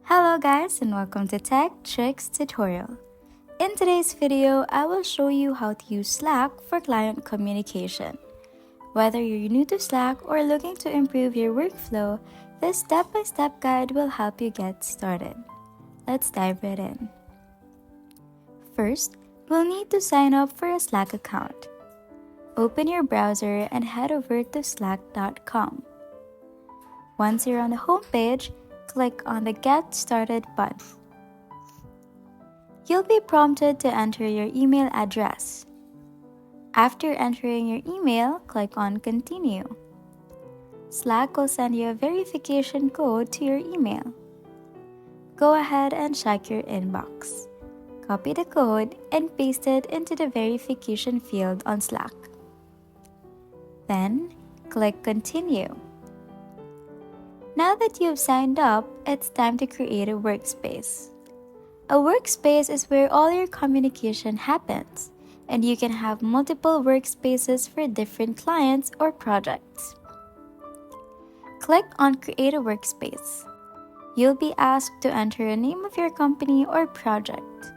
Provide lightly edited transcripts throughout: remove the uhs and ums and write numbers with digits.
Hello guys and welcome to Tech Tricks tutorial. In today's video, I will show you how to use Slack for client communication. Whether you're new to Slack or looking to improve your workflow, this step-by-step guide will help you get started. Let's dive right in. First, we'll need to sign up for a Slack account. Open your browser and head over to slack.com. Once you're on the home page, click on the Get Started button. You'll be prompted to enter your email address. After entering your email, click on Continue. Slack will send you a verification code to your email. Go ahead and check your inbox. Copy the code and paste it into the verification field on Slack. Then, click Continue. Now that you've signed up, it's time to create a workspace. A workspace is where all your communication happens, and you can have multiple workspaces for different clients or projects. Click on Create a Workspace. You'll be asked to enter a name of your company or project.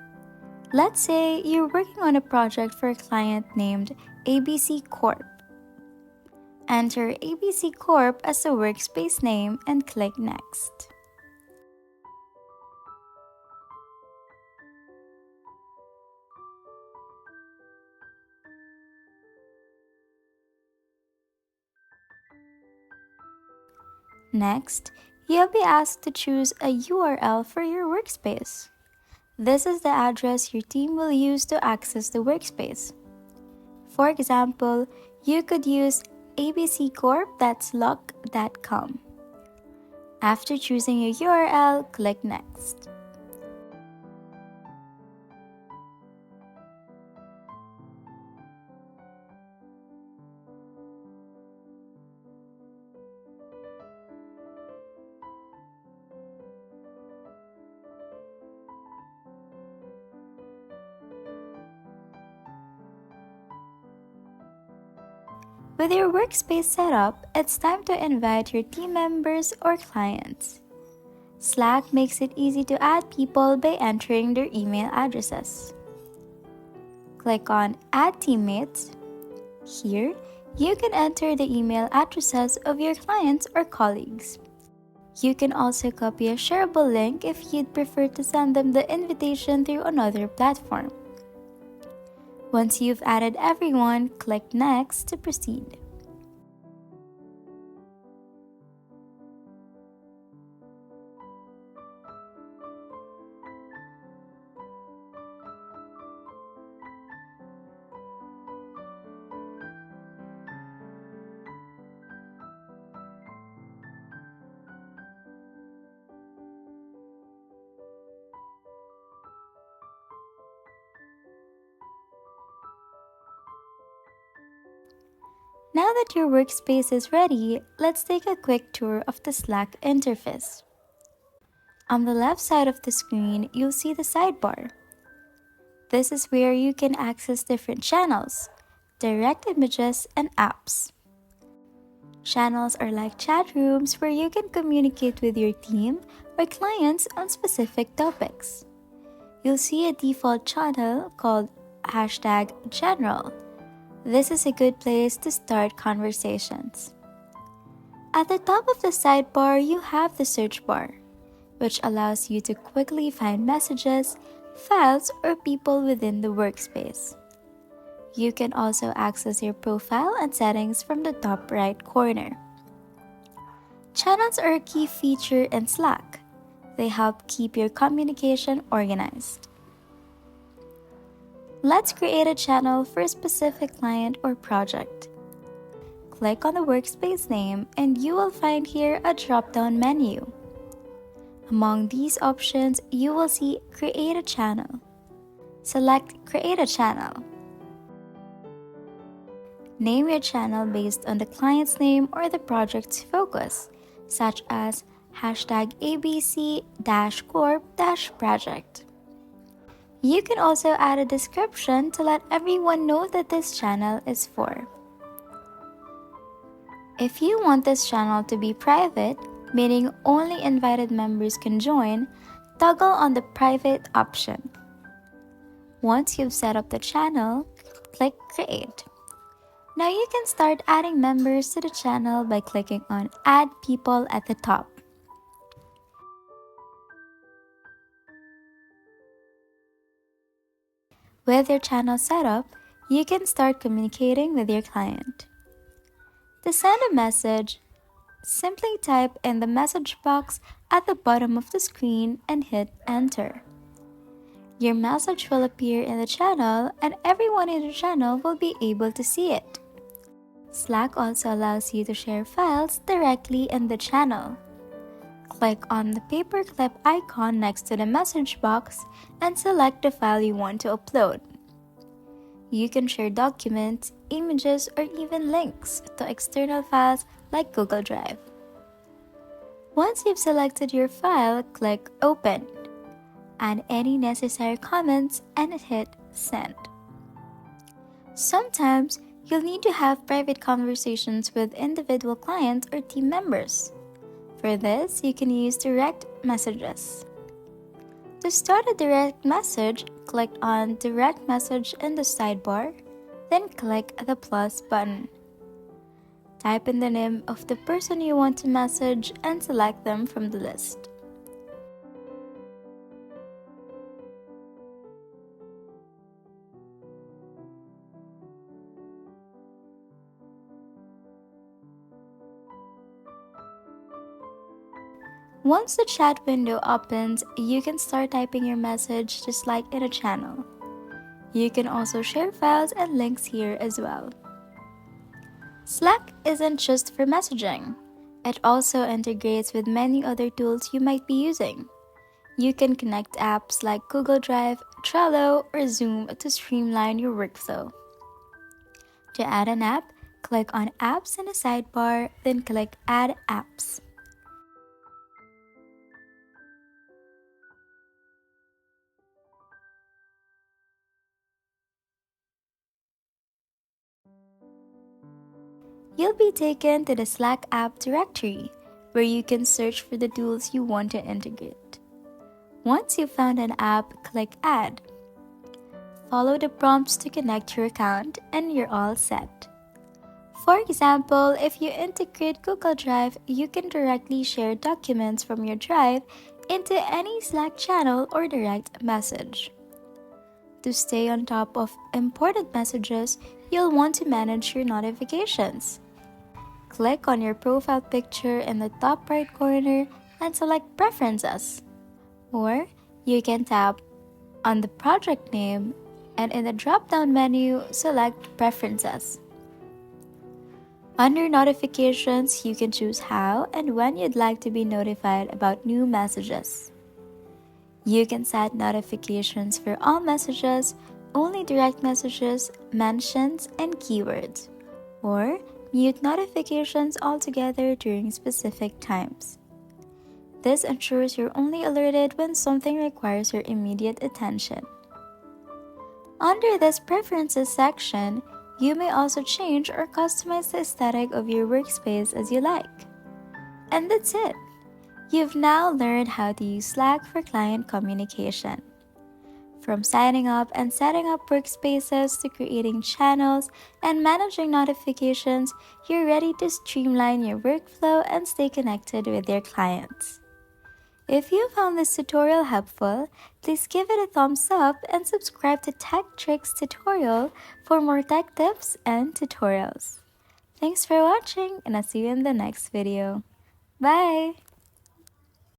Let's say you're working on a project for a client named ABC Corp. Enter ABC Corp as a workspace name and click Next. Next, you'll be asked to choose a URL for your workspace. This is the address your team will use to access the workspace. For example, you could use abccorp.slug.com. After choosing your URL, click Next. With your workspace set up, it's time to invite your team members or clients. Slack makes it easy to add people by entering their email addresses. Click on Add Teammates. Here, you can enter the email addresses of your clients or colleagues. You can also copy a shareable link if you'd prefer to send them the invitation through another platform. Once you've added everyone, click Next to proceed. Now that your workspace is ready, let's take a quick tour of the Slack interface. On the left side of the screen, you'll see the sidebar. This is where you can access different channels, direct images, and apps. Channels are like chat rooms where you can communicate with your team or clients on specific topics. You'll see a default channel called #General. This is a good place to start conversations. At the top of the sidebar, you have the search bar, which allows you to quickly find messages, files, or people within the workspace. You can also access your profile and settings from the top right corner. Channels are a key feature in Slack. They help keep your communication organized. Let's create a channel for a specific client or project. Click on the workspace name and you will find here a drop-down menu. Among these options, you will see Create a Channel. Select Create a Channel. Name your channel based on the client's name or the project's focus, such as #ABC-Corp-Project. You can also add a description to let everyone know that this channel is for. If you want this channel to be private, meaning only invited members can join, toggle on the private option. Once you've set up the channel, click Create. Now you can start adding members to the channel by clicking on Add People at the top. With your channel set up, you can start communicating with your client. To send a message, simply type in the message box at the bottom of the screen and hit Enter. Your message will appear in the channel and everyone in the channel will be able to see it. Slack also allows you to share files directly in the channel. Click on the paperclip icon next to the message box and select the file you want to upload. You can share documents, images, or even links to external files like Google Drive. Once you've selected your file, click Open. Add any necessary comments and hit Send. Sometimes, you'll need to have private conversations with individual clients or team members. For this, you can use direct messages. To start a direct message, click on Direct Message in the sidebar, then click the plus button. Type in the name of the person you want to message and select them from the list. Once the chat window opens, you can start typing your message just like in a channel. You can also share files and links here as well. Slack isn't just for messaging. It also integrates with many other tools you might be using. You can connect apps like Google Drive, Trello, or Zoom to streamline your workflow. To add an app, click on Apps in the sidebar, then click Add Apps. You'll be taken to the Slack app directory, where you can search for the tools you want to integrate. Once you've found an app, click Add. Follow the prompts to connect your account and you're all set. For example, if you integrate Google Drive, you can directly share documents from your drive into any Slack channel or direct message. To stay on top of important messages, you'll want to manage your notifications. Click on your profile picture in the top right corner and select Preferences. Or you can tap on the project name and in the drop-down menu, select Preferences. Under Notifications, you can choose how and when you'd like to be notified about new messages. You can set notifications for all messages, only direct messages, mentions, and keywords, or mute notifications altogether during specific times. This ensures you're only alerted when something requires your immediate attention. Under this Preferences section, you may also change or customize the aesthetic of your workspace as you like. And that's it! You've now learned how to use Slack for client communication. From signing up and setting up workspaces to creating channels and managing notifications, you're ready to streamline your workflow and stay connected with your clients. If you found this tutorial helpful, please give it a thumbs up and subscribe to Tech Tricks Tutorial for more tech tips and tutorials. Thanks for watching, and I'll see you in the next video. Bye!